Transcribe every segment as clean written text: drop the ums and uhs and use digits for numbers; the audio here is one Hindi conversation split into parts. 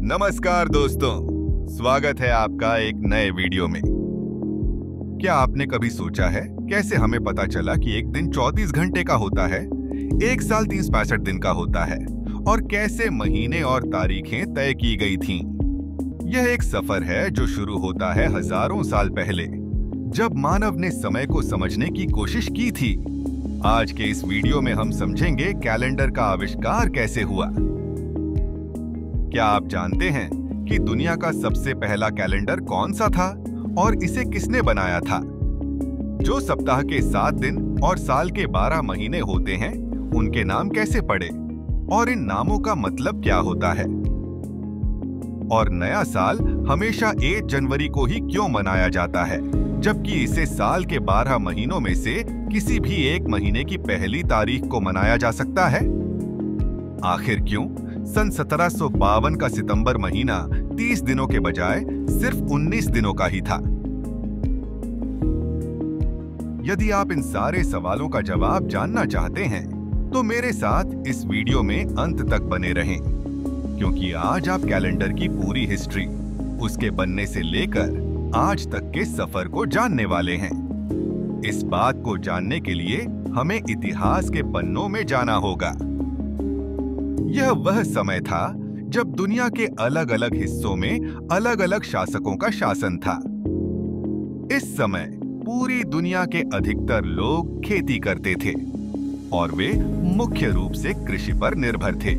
नमस्कार दोस्तों, स्वागत है आपका एक नए वीडियो में। क्या आपने कभी सोचा है कैसे हमें पता चला कि एक दिन 34 घंटे का होता है, एक साल 365 दिन का होता है और कैसे महीने और तारीखें तय की गई थीं? यह एक सफर है जो शुरू होता है हजारों साल पहले, जब मानव ने समय को समझने की कोशिश की थी। आज के इस वीडियो में हम समझेंगे कैलेंडर का आविष्कार कैसे हुआ। क्या आप जानते हैं कि दुनिया का सबसे पहला कैलेंडर कौन सा था और इसे किसने बनाया था? जो सप्ताह के 7 दिन और साल के 12 महीने होते हैं, उनके नाम कैसे पड़े और इन नामों का मतलब क्या होता है? और नया साल हमेशा 1 जनवरी को ही क्यों मनाया जाता है, जबकि इसे साल के 12 महीनों में से किसी भी एक महीने की पहली तारीख को मनाया जा सकता है? आखिर क्यों सन 1752 का सितंबर महीना 30 दिनों के बजाय सिर्फ 19 दिनों का ही था? यदि आप इन सारे सवालों का जवाब जानना चाहते हैं, तो मेरे साथ इस वीडियो में अंत तक बने रहें, क्योंकि आज आप कैलेंडर की पूरी हिस्ट्री, उसके बनने से लेकर आज तक के सफर को जानने वाले हैं। इस बात को जानने के लिए हमें इतिहास के पन्नों में जाना होगा। यह वह समय था जब दुनिया के अलग अलग हिस्सों में अलग अलग शासकों का शासन था। इस समय पूरी दुनिया के अधिकतर लोग खेती करते थे और वे मुख्य रूप से कृषि पर निर्भर थे।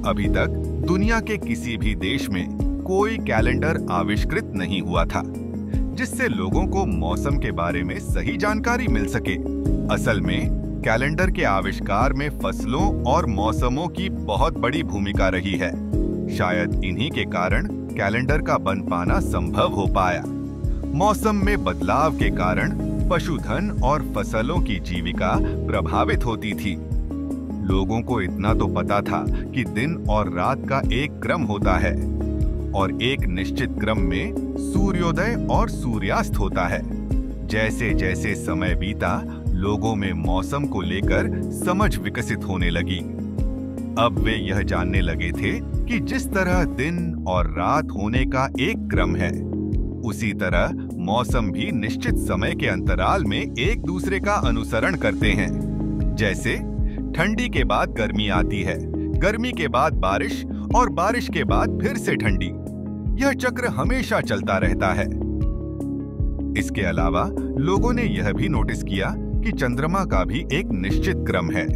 अभी तक दुनिया के किसी भी देश में कोई कैलेंडर आविष्कृत नहीं हुआ था जिससे लोगों को मौसम के बारे में सही जानकारी मिल सके। असल में कैलेंडर के आविष्कार में फसलों और मौसमों की बहुत बड़ी भूमिका रही है। शायद इन्हीं के कारण कैलेंडर का बन पाना संभव हो पाया। मौसम में बदलाव के कारण पशुधन और फसलों की जीविका प्रभावित होती थी। लोगों को इतना तो पता था कि दिन और रात का एक क्रम होता है और एक निश्चित क्रम में सूर्योदय और सूर्यास्त होता है। जैसे जैसे समय बीता, लोगों में मौसम को लेकर समझ विकसित होने लगी। अब वे यह जानने लगे थे कि जिस तरह दिन और रात होने का एक क्रम है, उसी तरह मौसम भी निश्चित समय के अंतराल में एक दूसरे का अनुसरण करते हैं। जैसे ठंडी के बाद गर्मी आती है, गर्मी के बाद बारिश और बारिश के बाद फिर से ठंडी। यह चक्र हमेशा चलता रहता है। इसके अलावा लोगों ने यह भी नोटिस किया कि चंद्रमा का भी एक निश्चित क्रम है,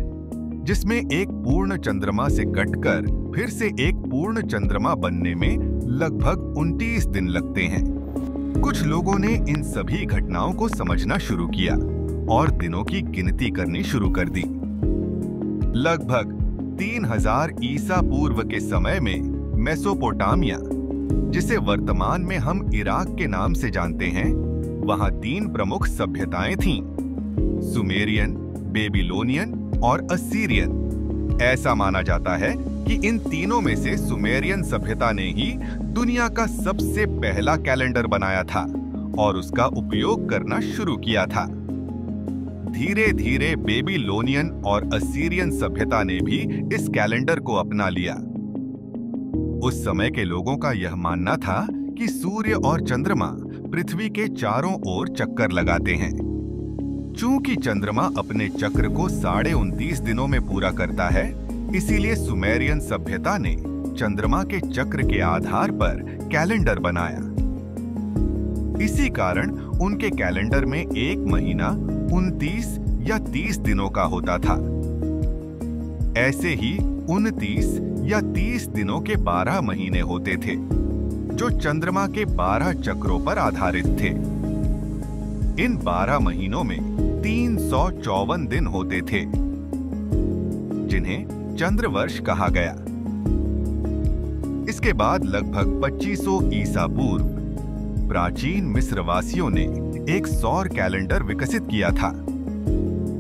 जिसमें एक पूर्ण चंद्रमा से कटकर फिर से एक पूर्ण चंद्रमा बनने में लगभग 29 दिन लगते हैं। कुछ लोगों ने इन सभी घटनाओं को समझना शुरू किया और दिनों की गिनती करनी शुरू कर दी। लगभग 3000 ईसा पूर्व के समय में मेसोपोटामिया, जिसे वर्तमान में हम इराक के नाम से जानते हैं, वहां 3 प्रमुख सभ्यताएं थीं: सुमेरियन, बेबीलोनियन और असीरियन। ऐसा माना जाता है कि इन तीनों में से सुमेरियन सभ्यता ने ही दुनिया का सबसे पहला कैलेंडर बनाया था और उसका उपयोग करना शुरू किया था। धीरे धीरे बेबीलोनियन और असीरियन सभ्यता ने भी इस कैलेंडर को अपना लिया। उस समय के लोगों का यह मानना था कि सूर्य और चंद्रमा पृथ्वी के चारों ओर चक्कर लगाते हैं। चूंकि चंद्रमा अपने चक्र को 29.5 दिनों में पूरा करता है, इसीलिए सुमेरियन सभ्यता ने चंद्रमा के चक्र के आधार पर कैलेंडर बनाया। इसी कारण उनके कैलेंडर में एक महीना 29 या 30 दिनों का होता था। ऐसे ही 29 या 30 दिनों के 12 महीने होते थे, जो चंद्रमा के 12 चक्रों पर आधारित थे। इन 12 महीनों में 354 दिन होते थे, जिन्हें चंद्रवर्ष कहा गया। इसके बाद लगभग 2500 ईसा पूर्व प्राचीन मिस्रवासियों ने एक सौर कैलेंडर विकसित किया था।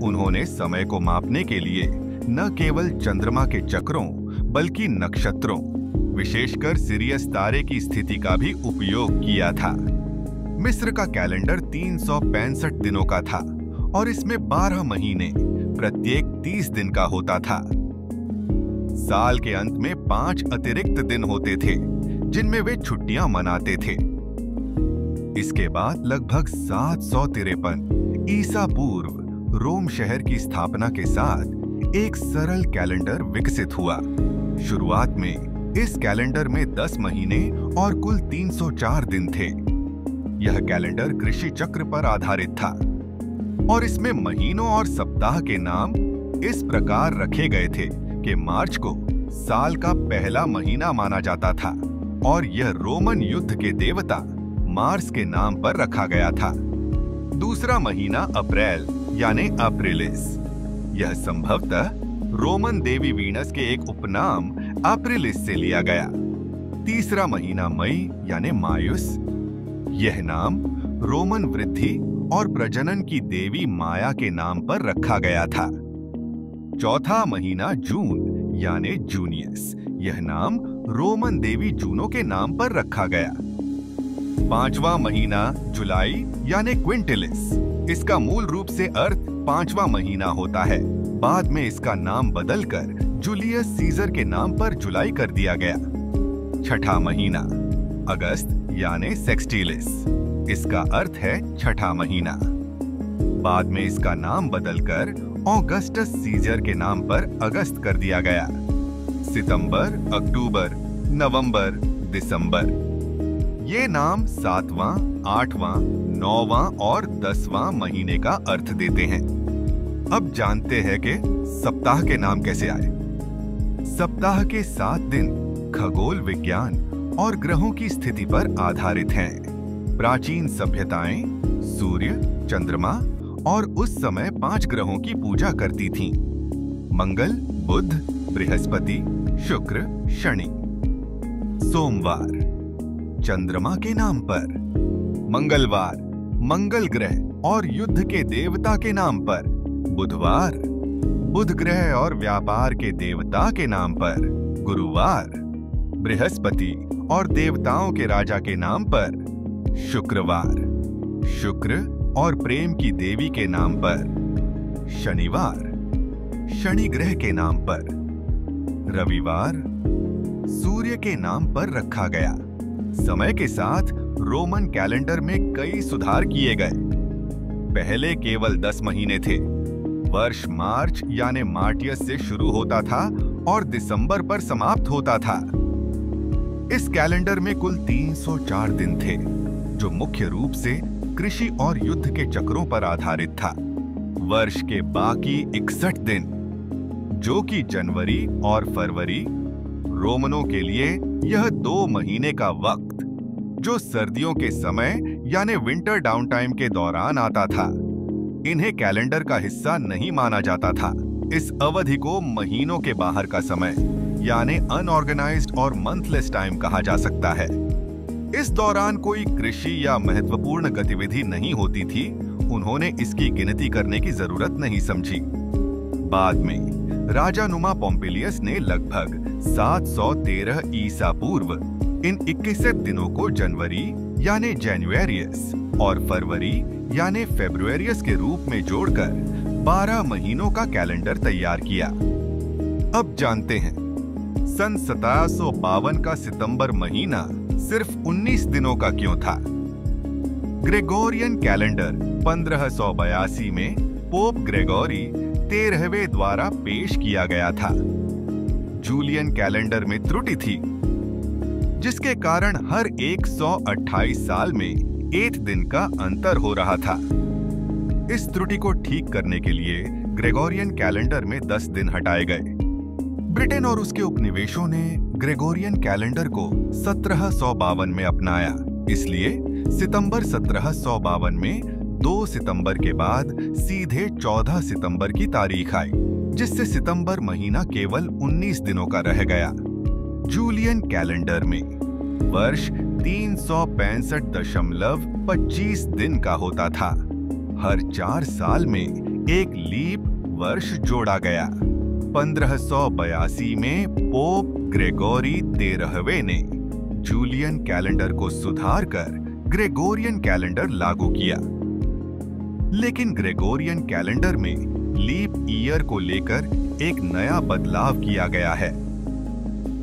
उन्होंने समय को मापने के लिए न केवल चंद्रमा के चक्रों, बल्कि नक्षत्रों, विशेषकर सिरियस तारे की स्थिति का भी उपयोग किया था। मिस्र का कैलेंडर 365 दिनों का था और इसमें 12 महीने, प्रत्येक 30 दिन का होता था। साल के अंत में 5 अतिरिक्त दिन होते थे, जिनमें वे छुट्टियां मनाते थे। इसके बाद लगभग 753 ईसा पूर्व रोम शहर की स्थापना के साथ एक सरल कैलेंडर विकसित हुआ। शुरुआत में इस कैलेंडर में 10 महीने और कुल 304 दिन थे। यह कैलेंडर कृषि चक्र पर आधारित था और इसमें महीनों और सप्ताह के नाम इस प्रकार रखे गए थे कि मार्च को साल का पहला महीना माना जाता था और यह रोमन युद्ध के देवता मार्स के नाम पर रखा गया था। दूसरा महीना अप्रैल यानी अप्रिलिस। यह संभवतः रोमन देवी वीनस के एक उपनाम अप्रिलिस से लिया गया। तीसरा महीना मई यानी मायुस। यह नाम रोमन वृद्धि और प्रजनन की देवी माया के नाम पर रखा गया था। चौथा महीना जून यानी जूनियस। यह नाम रोमन देवी जूनो के नाम पर रखा गया। पांचवा महीना जुलाई यानी क्विंटिलिस। इसका मूल रूप से अर्थ पांचवा महीना होता है। बाद में इसका नाम बदलकर जूलियस सीजर के नाम पर जुलाई कर दिया गया। छठा महीना अगस्त यानी सेक्सटिलिस। इसका अर्थ है छठा महीना। बाद में इसका नाम बदलकर ऑगस्टस सीजर के नाम पर अगस्त कर दिया गया। सितंबर, अक्टूबर, नवंबर, दिसंबर। ये नाम 7वां, 8वां, 9वां और 10वां महीने का अर्थ देते हैं। अब जानते हैं कि सप्ताह के नाम कैसे आए। सप्ताह के 7 दिन खगोल विज्ञान और ग्रहों की स्थिति पर आधारित हैं। प्राचीन सभ्यताएं सूर्य, चंद्रमा और उस समय 5 ग्रहों की पूजा करती थीं। मंगल, बुध, बृहस्पति, शुक्र, शनि। सोमवार चंद्रमा के नाम पर। मंगलवार मंगल ग्रह और युद्ध के देवता के नाम पर। बुधवार बुध ग्रह और व्यापार के देवता के नाम पर। गुरुवार बृहस्पति और देवताओं के राजा के नाम पर। शुक्रवार शुक्र और प्रेम की देवी के नाम पर। शनिवार शनि ग्रह के नाम पर। रविवार सूर्य के नाम पर रखा गया। समय के साथ रोमन कैलेंडर में कई सुधार किए गए। पहले केवल 10 महीने थे। वर्ष मार्च यानी मार्टियस से शुरू होता था और दिसंबर पर समाप्त होता था। इस कैलेंडर में कुल 304 दिन थे, जो मुख्य रूप से कृषि और युद्ध के चक्रों पर आधारित था। वर्ष के बाकी 61 दिन, जो कि जनवरी और फरवरी, रोमनों के लिए यह 2 महीने का वक्त, जो सर्दियों के समय यानी विंटर डाउनटाइम के दौरान आता था, इन्हें कैलेंडर का हिस्सा नहीं माना जाता था। इस अवधि को महीनों के बाहर का समय यानी अनऑर्गेनाइज्ड और मंथलेस टाइम कहा जा सकता है। इस दौरान कोई कृषि या महत्वपूर्ण गतिविधि नहीं होती थी। उन्होंने इसकी गिनती करने की जरूरत नहीं समझी। बाद में राजानुमा पोम्पिलियस ने लगभग 713 ईसा पूर्व इन 21 दिनों को जनवरी यानी जनवरियस और फरवरी यानी फेब्रुअरियस के रूप में जोड़कर 12 महीनों का कैलेंडर तैयार किया। अब जानते हैं सन 1752 का सितंबर महीना सिर्फ 19 दिनों का क्यों था। ग्रेगोरियन कैलेंडर 1582 में पोप ग्रेगोरी 13वें द्वारा पेश किया गया था। जूलियन कैलेंडर में त्रुटि थी, जिसके कारण हर 128 साल में 1 दिन का अंतर हो रहा था। इस त्रुटि को ठीक करने के लिए ग्रेगोरियन कैलेंडर में 10 दिन हटाए गए। ब्रिटेन और उसके उपनिवेशों ने ग्रेगोरियन कैलेंडर को 1752 में अपनाया। इसलिए सितंबर 1752 में 2 सितंबर के बाद सीधे 14 सितंबर की तारीख आई, जिससे सितंबर महीना केवल 19 दिनों का रह गया। जूलियन कैलेंडर में वर्ष 365.25 दिन का होता था। हर 4 साल में एक लीप वर्ष जोड़ा गया। 1582 में पोप ग्रेगोरी 13वें ने जूलियन कैलेंडर को सुधारकर ग्रेगोरियन कैलेंडर लागू किया। लेकिन ग्रेगोरियन कैलेंडर में लीप ईयर को लेकर एक नया बदलाव किया गया है।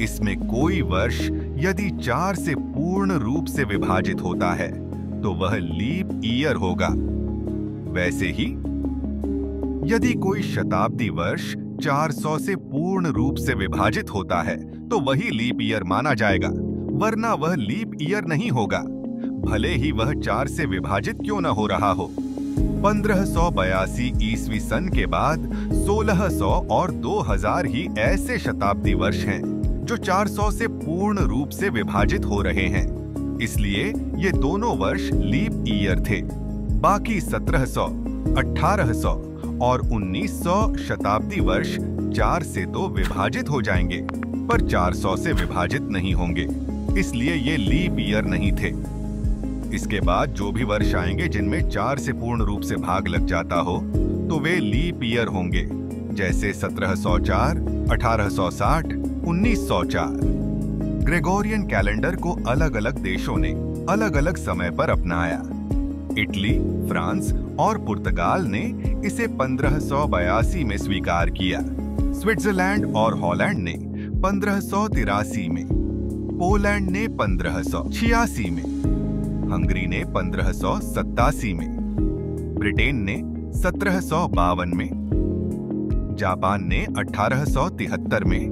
इसमें कोई वर्ष यदि 4 से पूर्ण रूप से विभाजित होता है तो वह लीप ईयर होगा। वैसे ही यदि कोई शताब्दी वर्ष 400 से पूर्ण रूप से विभाजित होता है तो वही लीप ईयर माना जाएगा, वरना वह लीप ईयर नहीं होगा, भले ही वह 4 से विभाजित क्यों न हो रहा हो। 1582 ईस्वी सन के बाद 1600 और 2000 ही ऐसे शताब्दी वर्ष हैं जो 400 से पूर्ण रूप से विभाजित हो रहे हैं, इसलिए ये दोनों वर्ष लीप ईयर थे। बाकी 1700, 1800 और 1900 शताब्दी वर्ष 4 से तो विभाजित हो जाएंगे पर 400 से विभाजित नहीं होंगे, इसलिए ये लीप ईयर नहीं थे। इसके बाद जो भी वर्ष आएंगे जिनमें 4 से पूर्ण रूप से भाग लग जाता हो तो वे लीप ईयर होंगे, जैसे 1704, 1860, 1904। ग्रेगोरियन कैलेंडर को अलग अलग देशों ने अलग अलग समय पर अपनाया। इटली, फ्रांस और पुर्तगाल ने इसे 1582 में स्वीकार किया। स्विट्जरलैंड और हॉलैंड ने 1583 में, पोलैंड ने 1586 में, हंगरी ने 1587 में, ब्रिटेन ने 1752 में, जापान ने 1873 में,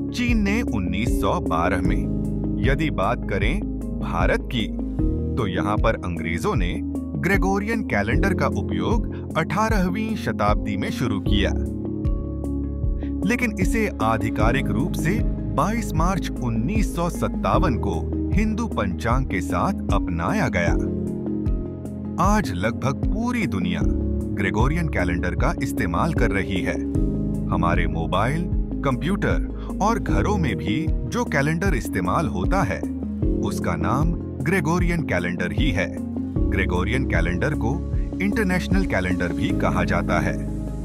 चीन ने 1912 में। यदि बात करें भारत की तो यहाँ पर अंग्रेजों ने ग्रेगोरियन कैलेंडर का उपयोग 18वीं शताब्दी में शुरू किया, लेकिन इसे आधिकारिक रूप से 22 मार्च 1957 को हिंदू पंचांग के साथ अपनाया गया। आज लगभग पूरी दुनिया ग्रेगोरियन कैलेंडर का इस्तेमाल कर रही है। हमारे मोबाइल, कंप्यूटर और घरों में भी जो कैलेंडर इस्तेमाल होता है उसका नाम ग्रेगोरियन कैलेंडर ही है। ग्रेगोरियन कैलेंडर को इंटरनेशनल कैलेंडर भी कहा जाता है,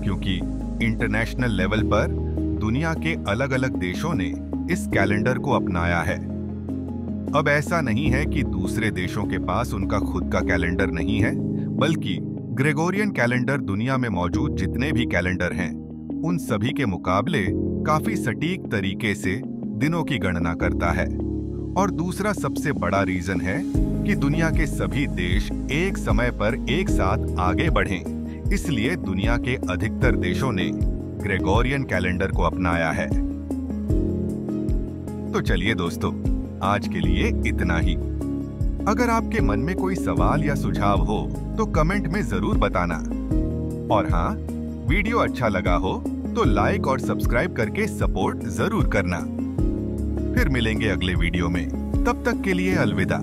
क्योंकि इंटरनेशनल लेवल पर दुनिया के अलग अलग देशों ने इस कैलेंडर को अपनाया है। अब ऐसा नहीं है कि दूसरे देशों के पास उनका खुद का कैलेंडर नहीं है, बल्कि ग्रेगोरियन कैलेंडर दुनिया में मौजूद जितने भी कैलेंडर हैं उन सभी के मुकाबले काफी सटीक तरीके से दिनों की गणना करता है। और दूसरा सबसे बड़ा रीजन है कि दुनिया के सभी देश एक समय पर एक साथ आगे बढ़ें, इसलिए दुनिया के अधिकतर देशों ने ग्रेगोरियन कैलेंडर को अपनाया है। तो चलिए दोस्तों, आज के लिए इतना ही। अगर आपके मन में कोई सवाल या सुझाव हो तो कमेंट में जरूर बताना। और हाँ, वीडियो अच्छा लगा हो तो लाइक और सब्सक्राइब करके सपोर्ट जरूर करना। फिर मिलेंगे अगले वीडियो में, तब तक के लिए अलविदा।